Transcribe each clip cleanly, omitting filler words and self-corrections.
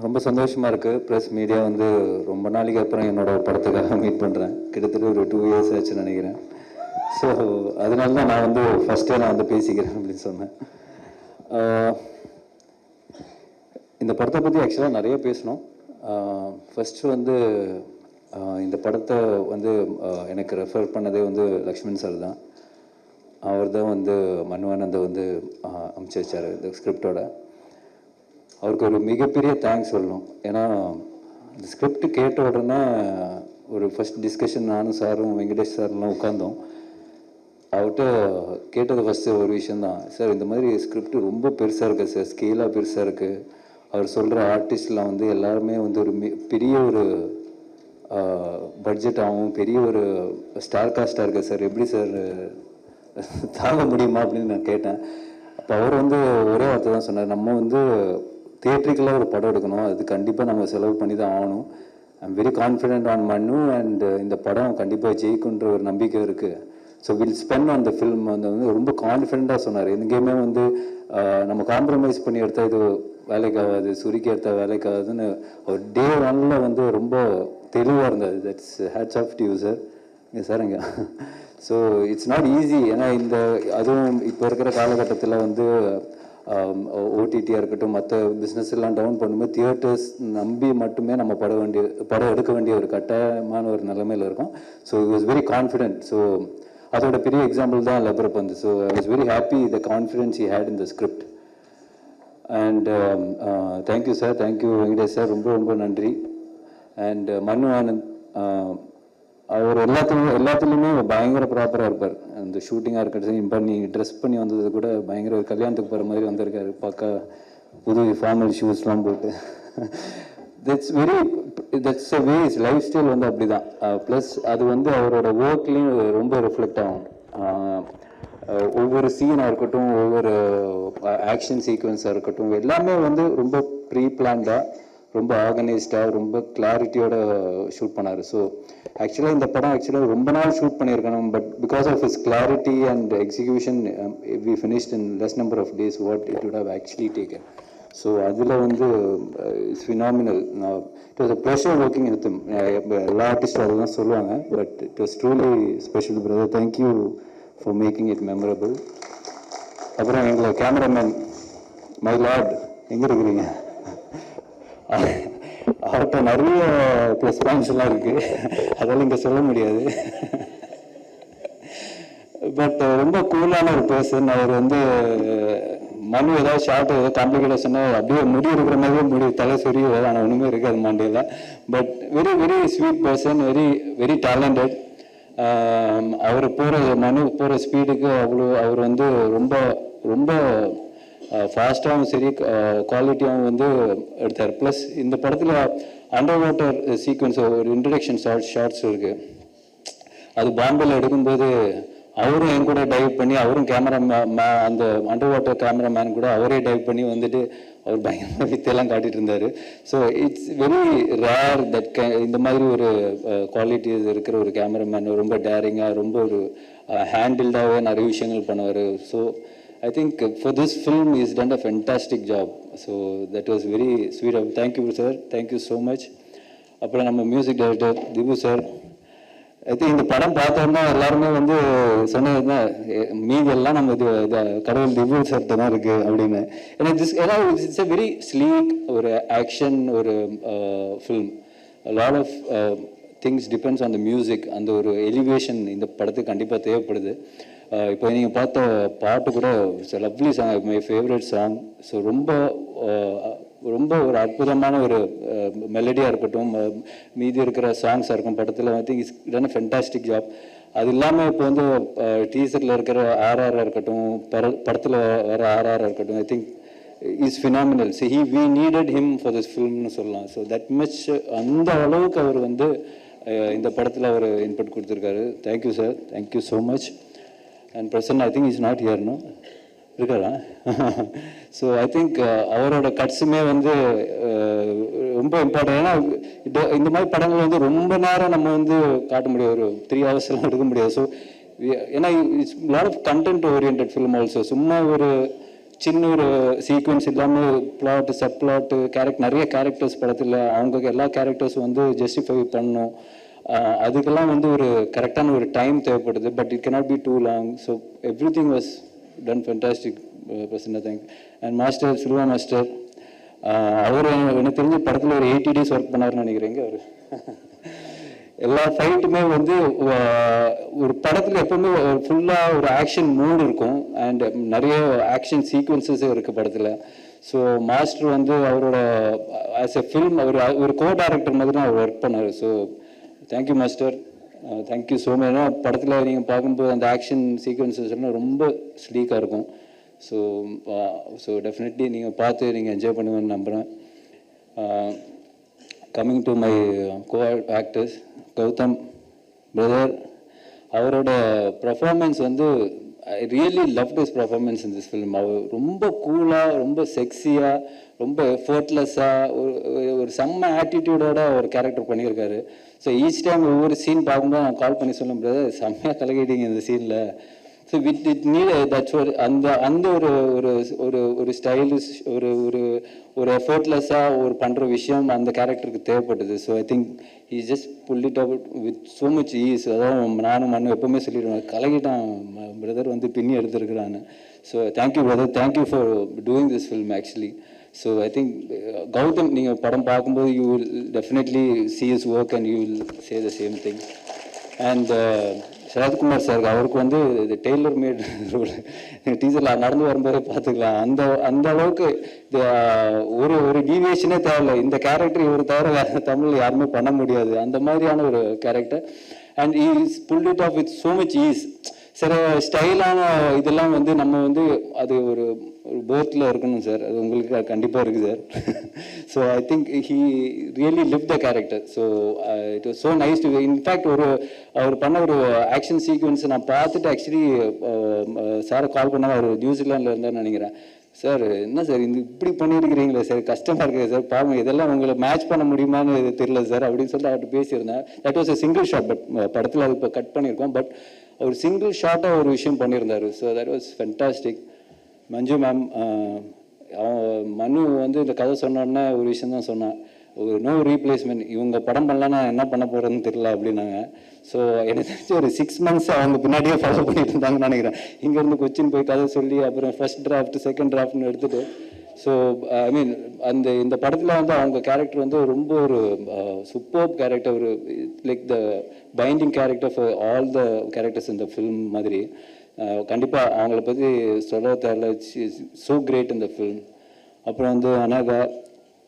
ரொம்ப சந்தோஷமாக இருக்குது. ப்ரெஸ் மீடியா வந்து ரொம்ப நாளைக்கு அப்புறம் என்னோட படத்துக்காக மீட் பண்ணுறேன். கிட்டத்தட்ட ஒரு 2 இயர்ஸ் ஆச்சுன்னு நினைக்கிறேன். ஸோ அதனால தான் நான் வந்து ஃபஸ்ட்டே நான் வந்து பேசிக்கிறேன் அப்படின்னு சொன்னேன். இந்த படத்தை பற்றி ஆக்சுவலாக நிறைய பேசணும். ஃபஸ்ட்டு வந்து இந்த படத்தை வந்து எனக்கு ரெஃபர் பண்ணதே வந்து லக்ஷ்மண் சார் தான். அவர் தான் வந்து மன்வானந்தை வந்து அனுப்பிச்சி வச்சார் இந்த ஸ்கிரிப்டோட. அவருக்கு ஒரு மிகப்பெரிய தேங்க்ஸ் சொல்லணும். ஏன்னா இந்த ஸ்கிரிப்ட் கேட்ட உடனே ஒரு ஃபஸ்ட் டிஸ்கஷன் நானும் சாரும் வெங்கடேஷ் சார்லாம் உட்காந்தோம். அவர்கிட்ட கேட்டது ஃபஸ்ட்டு ஒரு விஷயந்தான், சார் இந்த மாதிரி ஸ்கிரிப்ட் ரொம்ப பெருசாக இருக்குது சார், ஸ்கேலாக பெருசாக இருக்குது. அவர் சொல்கிற ஆர்டிஸ்ட்லாம் வந்து எல்லாருமே வந்து ஒரு பெரிய ஒரு பட்ஜெட் ஆகும், பெரிய ஒரு ஸ்டார் காஸ்டாக இருக்குது சார், எப்படி சார் தாங்க முடியுமா அப்படின்னு நான் கேட்டேன். அப்போ அவர் வந்து ஒரே வார்த்தை தான் சொன்னார், நம்ம வந்து தியேட்ரிக்கலாக ஒரு படம் எடுக்கணும், அது கண்டிப்பாக நம்ம செலவு பண்ணி தான் ஆகணும். I'm very confident on Mannu and இந்த படம் கண்டிப்பாக ஜெயிக்குன்ற ஒரு நம்பிக்கை இருக்குது. So will spend on the film வந்து ரொம்ப கான்ஃபிடென்ட்டாக சொன்னார். எங்கேயுமே வந்து நம்ம காம்ப்ரமைஸ் பண்ணி எடுத்தால் இது வேலைக்கு ஆகாது, சுருக்கி எடுத்தால் வேலைக்கு ஆகாதுன்னு அவர் டே 1 வந்து ரொம்ப தெளிவாக இருந்தது. That's hats off to you sir. இங்கே சார் இங்கே ஸோ இட்ஸ் நாட் ஈஸி. ஏன்னா இந்த அதுவும் இப்போ இருக்கிற காலகட்டத்தில் வந்து ஓடிடியாக இருக்கட்டும், மற்ற பிஸ்னஸ் எல்லாம் டவுன் பண்ணும்போது தியேட்டர்ஸ் நம்பி மட்டுமே நம்ம படம் எடுக்க வேண்டிய ஒரு கட்டாயமான ஒரு நிலைமையில் இருக்கும். So it was very confident. So அதோட பெரிய எக்ஸாம்பிள் தான் லெபரபந்து. So I was very happy the confidence he had in the script. And thank you sir, thank you Venkatesh sir, ரொம்ப ரொம்ப நன்றி. அண்ட் மன்னு ஆனந்த் அவர் எல்லாத்துலேயுமே பயங்கர ப்ராப்பராக இருப்பார். அந்த ஷூட்டிங்காக இருக்கட்டும், பண்ணி ட்ரெஸ் பண்ணி வந்தது கூட பயங்கர ஒரு கல்யாணத்துக்கு போகிற மாதிரி வந்திருக்காரு. பக்கா புது ஃபார்மல் ஷூஸ்லாம் போட்டு. That's a way, is life style வந்து அப்படி தான். ப்ளஸ் அது வந்து அவரோட ஒர்க்லேயும் ரொம்ப ரிஃப்ளெக்ட் ஆகும். ஒவ்வொரு சீனாக இருக்கட்டும், ஒவ்வொரு ஆக்ஷன் சீக்வன்ஸாக இருக்கட்டும், எல்லாமே வந்து ரொம்ப ப்ரீ பிளான்டாக, ரொம்ப ஆர்கனைஸ்டாக, ரொம்ப கிளாரிட்டியோட ஷூட் பண்ணார். ஸோ ஆக்சுவலாக இந்த படம் ரொம்ப நாள் ஷூட் பண்ணியிருக்கணும். But because of his clarity and execution we finished in less number of days what it would have actually taken. So அதில் வந்து it's phenomenal. It was a pleasure working with him. எல்லா ஆர்டிஸ்டும் அதை தான் சொல்லுவாங்க. But it was truly special brother. Thank you for making it memorable. அப்புறம் எங்களை cameraman my Lord எங்கே இருக்கிறீங்க? அவர்கிட்ட நிறைய ப்ளஸ் பாயிண்ட்ஸ் எல்லாம் இருக்குது, அதெல்லாம் இங்கே சொல்ல முடியாது. பட் ரொம்ப கூலான ஒரு பர்சன். அவர் வந்து மனு ஏதாவது ஷார்ட் ஏதாவது காம்ப்ளிகேட்டாக சொன்னால் அப்படியே முடி இருக்கிற மாதிரியே முடி தலை சொறி ஆனால் ஒன்றுமே இருக்காது மண்டையில். But very very sweet person, very very talented. அவர் மனு போகிற ஸ்பீடுக்கு அவர் வந்து ரொம்ப ரொம்ப ஃபாஸ்ட்டாகவும் சரி, குவாலிட்டியாகவும் வந்து எடுத்தார். ப்ளஸ் இந்த படத்தில் அண்டர் வாட்டர் சீக்வன்ஸ் ஒரு இன்ட்ரடக்ஷன் ஷார்ட்ஸ் இருக்குது. அது பாம்பேல எடுக்கும்போது அவரும் என் கூட டைவ் பண்ணி, அவரும் அந்த அண்டர் வாட்டர் கேமராமேன் கூட அவரே டைவ் பண்ணி வந்துட்டு அவர் பயங்கர வித்தையெல்லாம் காட்டிட்டு இருந்தார். So it's very rare that இந்த மாதிரி ஒரு குவாலிட்டிஸ் இருக்கிற ஒரு கேமராமேன் ரொம்ப டேரிங்காக, ரொம்ப ஒரு ஹேண்டில்டாகவே நிறைய விஷயங்கள் பண்ணுவார். So I think for this film he's done a fantastic job. So that was very sweet of. Thank you sir, thank you so much. அப்புறம் நம்ம music director Dipu sir. I think இந்த படம் பார்த்தோம்னா எல்லாருமே வந்து சொன்னது தான், மீதி எல்லாம் நம்ம கடவுள் திபு சார்கிட்ட தான் இருக்குது அப்படின்னு. ஏன்னா இட்ஸ் எ வெரி ஸ்லீக் ஒரு ஆக்ஷன் ஒரு film. Lot of things depends on the music. அந்த ஒரு எலிவேஷன் இந்த படத்துக்கு கண்டிப்பாக தேவைப்படுது. இப்போ நீங்கள் பார்த்த பாட்டு கூட lovely song, my favourite song. So ரொம்ப ரொம்ப ஒரு அற்புதமான ஒரு மெலடியாக இருக்கட்டும், மீதி இருக்கிற சாங்ஸாக இருக்கும் படத்தில். ஐ think is done a fantastic job. அது இல்லாமல் இப்போ வந்து டீசரில் இருக்கிற ஆர்ஆராக இருக்கட்டும், படத்தில் வர ஆர்ஆராக இருக்கட்டும், I think is phenomenal. So we needed him for this ஃபில்ம்னு சொல்லலாம். ஸோ தட் மச் அந்த அளவுக்கு அவர் வந்து இந்த படத்தில் அவர் இன்புட் கொடுத்துருக்காரு. Thank you sir, thank you so much. And Prasan I think is not ஹியர்னு இருக்காரா? ஸோ ஐ திங்க் அவரோட கட்ஸுமே வந்து ரொம்ப இம்பார்ட்டன். ஏன்னா இந்த மாதிரி படங்கள் வந்து ரொம்ப நேரம் நம்ம வந்து காட்ட முடியாது, ஒரு 3 hours எல்லாம் எடுக்க முடியாது. ஸோ ஏன்னா it's lot of content oriented film also. சும்மா ஒரு சின்ன ஒரு சீக்வன்ஸ் இல்லாமல் பிளாட் சப் பிளாட்டு நிறைய கேரக்டர்ஸ் படத்தில் அவங்க எல்லா கேரக்டர்ஸ் வந்து ஜஸ்டிஃபை பண்ணணும். அதுக்கெல்லாம் வந்து ஒரு கரெக்டான ஒரு டைம் தேவைப்படுது. But it cannot be too long. So everything was done fantastic. Prasanna thank. And master Silva master, அவர் எனக்கு தெரிஞ்ச படத்தில் ஒரு 80 days ஒர்க் பண்ணாருன்னு நினைக்கிறேங்க. அவர் எல்லா ஃபைட்டுமே வந்து ஒரு படத்தில் எப்பவுமே ஃபுல்லாக ஒரு ஆக்ஷன் மூட் இருக்கும். அண்ட் நிறைய ஆக்ஷன் சீக்வன்சஸும் இருக்குது படத்தில். ஸோ மாஸ்டர் வந்து அவரோட ஆஸ் எ ஃபில்ம் ஒரு கோ டைரக்டர் மாதிரி தான் அவர் ஒர்க் பண்ணார். So thank you master, thank you so much. ஏன்னா படத்தில் நீங்கள் பார்க்கும்போது அந்த ஆக்ஷன் சீக்வன்சஸ் எல்லாம் ரொம்ப ஸ்லீக்காக இருக்கும். ஸோ டெஃபினெட்லி நீங்கள் பார்த்து நீங்கள் என்ஜாய் பண்ணுவேன்னு நம்புகிறேன். Coming to my co actors, Gautham brother, அவரோட பர்ஃபார்மன்ஸ் வந்து I really love this performance in this film. அவர் ரொம்ப கூலாக, ரொம்ப செக்ஸியாக, ரொம்ப எஃபர்ட்லெஸ்ஸாக, ஒரு செம்ம ஆட்டிடியூடோட ஒரு கேரக்டர் பண்ணியிருக்காரு. ஸோ ஈச் டைம் ஒவ்வொரு சீன் பார்க்கும்போது நான் கால் பண்ணி சொல்லும் பிரதர் செம்மையாக கலக்கிட்டீங்க இந்த சீனில். ஸோ இட் நீட் தட்ஸ் ஒரு அந்த ஒரு ஒரு ஒரு ஸ்டைலிஷ் ஒரு எஃபர்ட்லெஸ்ஸாக ஒரு பண்ணுற விஷயம் அந்த கேரக்டருக்கு தேவைப்பட்டது. So I think he just pull it out with so much ease. அதான் நானும் மண்ணும் எப்பவுமே சொல்லிடுவேன், கலகிட்டான் பிரதர் வந்து பின்னி எடுத்துருக்குறான்னு. So thank you brother, thank you for doing this film actually. So I think Gautham நீங்கள் படம் பார்க்கும்போது you will definitely see his work and you will say the same thing. And Sarathkumar sir, அவருக்கு வந்து இது டெய்லர் மேட் ரோல் டீச்சரில் நடந்து வரும்போதே பார்த்துக்கலாம். அந்த அளவுக்கு ஒரு டீவியேஷனே தேவையில்லை. இந்த கேரக்டர் இவர் தவிர வேறு தமிழில் யாருமே பண்ண முடியாது, அந்த மாதிரியான ஒரு character. And is pull it off with so much ease. சில ஸ்டைலான இதெல்லாம் வந்து நம்ம வந்து அது ஒரு பேர்த்தில் இருக்கணும் சார், அது உங்களுக்கு கண்டிப்பாக இருக்குது sir. So I think he really live the character. So it was so nice to. In fact அவர் பண்ண ஒரு ஆக்ஷன் சீக்வன்ஸ் நான் பார்த்துட்டு ஆக்சுவலி சாரை கால் பண்ணால் அவர் நியூசிலாண்டில் இருந்தான்னு நினைக்கிறேன். சார் என்ன சார் இப்படி பண்ணியிருக்கிறீங்களே சார், கஷ்டமாக இருக்குது சார், பாருங்க இதெல்லாம் உங்களை மேட்ச் பண்ண முடியுமான்னு தெரியல சார் அப்படின்னு சொல்லி அவர்கிட்ட பேசியிருந்தேன். That was a single shot. But படத்தில் அது இப்போ கட் பண்ணியிருக்கோம். பட் ஒரு சிங்கிள் ஷாட்டாக ஒரு விஷயம் பண்ணியிருந்தார். So that was fantastic. Manju ma'am, மனு வந்து இந்த கதை சொன்னோன்னே ஒரு விஷயம் தான் சொன்னான், ஒரு நோ ரீப்ளேஸ்மெண்ட், இவங்க படம் பண்ணலாம் நான் என்ன பண்ண போகிறேன்னு தெரியல அப்படின்னாங்க. ஸோ எனக்கு தெரிஞ்சு ஒரு 6 months அவங்க பின்னாடியே ஃபாலோ பண்ணிட்டு இருந்தாங்கன்னு நினைக்கிறேன். இங்கேருந்து கொச்சின் போய் கதை சொல்லி அப்புறம் ஃபர்ஸ்ட் டிராஃப்ட் செகண்ட் டிராஃப்ட்னு எடுத்துகிட்டு. ஸோ ஐ மீன் இந்த படத்தில் வந்து அவங்க கேரக்டர் வந்து ரொம்ப ஒரு சூப்பர் கேரக்டர், ஒரு like the binding character for all the characters இந்த ஃபில்ம் மாதிரி. கண்டிப்பாக அவங்கள பற்றி சொல்ல தேவையில்ல. ஸோ கிரேட் இந்த ஃபில்ம். அப்புறம் வந்து அனாகா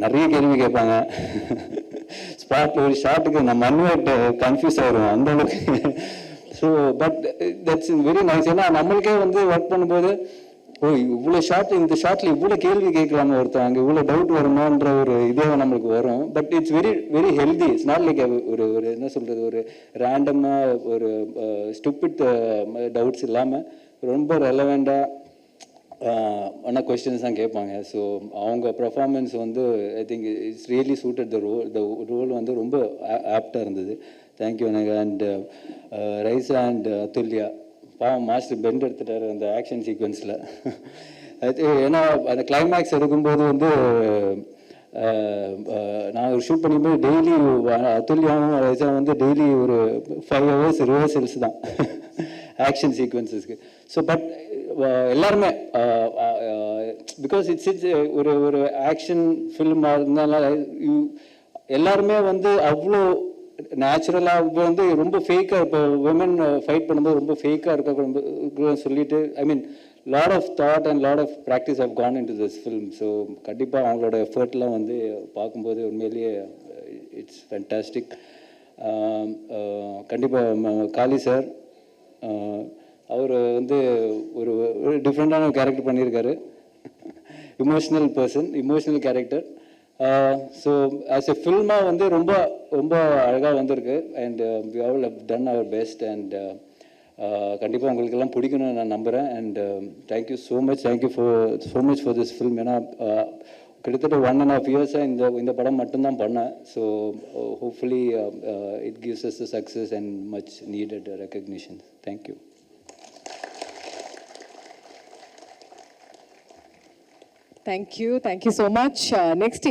நிறைய கேள்வி கேட்பாங்க. ஸ்பாட்டில் ஒரு ஷாட்டுக்கு நம்ம மண்ணுகிட்ட கன்ஃபியூஸ் ஆகிடும் அந்த அளவுக்கு. So but that's very nice. ஏன்னா நம்மளுக்கே வந்து ஒர்க் பண்ணும்போது இவ்வளோ ஷார்ட், இந்த ஷார்ட்ல இவ்வளோ கேள்வி கேட்கலாம ஒருத்தவங்க, இவ்வளோ டவுட் வருமான்ற ஒரு இதே நம்மளுக்கு வரும். But it's very very healthy. It's not like ஒரு என்ன சொல்றது, ஒரு ரேண்டமாக ஒரு ஸ்டூபிட் டவுட்ஸ் இல்லாமல் ரொம்ப ரெலவெண்டாக ஆன கொஸ்டின்ஸ் தான் கேட்பாங்க. ஸோ அவங்க பர்ஃபார்மன்ஸ் வந்து I think it's really suited the role வந்து ரொம்ப ஆப்டாக இருந்தது. தேங்க்யூ எனக்கு. அண்ட் ரைசா அண்ட் அதுல்யா, பாவம் மாஸ்டர் பெண்ட் எடுத்துட்டாரு அந்த ஆக்ஷன் சீக்வன்ஸில். ஏன்னா அந்த கிளைமேக்ஸ் எடுக்கும்போது வந்து நான் ஒரு ஷூட் பண்ணும்போது டெய்லி அதுல்யாவும் ரைசா வந்து டெய்லி ஒரு 5 hours ரிஹர்சல்ஸ் தான் ஆக்ஷன் சீக்வன்ஸஸ்க்கு. ஸோ பட் எல்லாருமே பிகாஸ் இட்ஸ் ஒரு ஆக்ஷன் ஃபில்மாக இருந்தாலும் எல்லாருமே வந்து அவ்வளோ நேச்சுரலாக வந்து ரொம்ப ஃபேக்காக, இப்போ விமன் ஃபைட் பண்ணும்போது ரொம்ப ஃபேக்காக இருக்க சொல்லிட்டு I mean lot of thought and lot of practice how gone into this film. So கண்டிப்பாக அவங்களோட எஃபர்ட்லாம் வந்து பார்க்கும்போது உண்மையிலேயே இட்ஸ் ஃபேன்டாஸ்டிக். கண்டிப்பாக காளி சார், அவர் வந்து ஒரு டிஃப்ரெண்ட்டான கேரக்டர் பண்ணியிருக்காரு. Emotional person, emotional character. So as a ஃபில்மாக வந்து ரொம்ப ரொம்ப அழகாக வந்திருக்கு. And we all have done அவர் பெஸ்ட். அண்ட் கண்டிப்பாக உங்களுக்கெல்லாம் பிடிக்கணும்னு நான் நம்புகிறேன். And thank you so much, thank you so much for this film. ஏன்னா கிட்டத்தட்ட 1.5 years இந்த படம் மட்டும்தான் பண்ணேன். So hopefully it gives us the success and much needed recognition. Thank you. Thank you so much. Next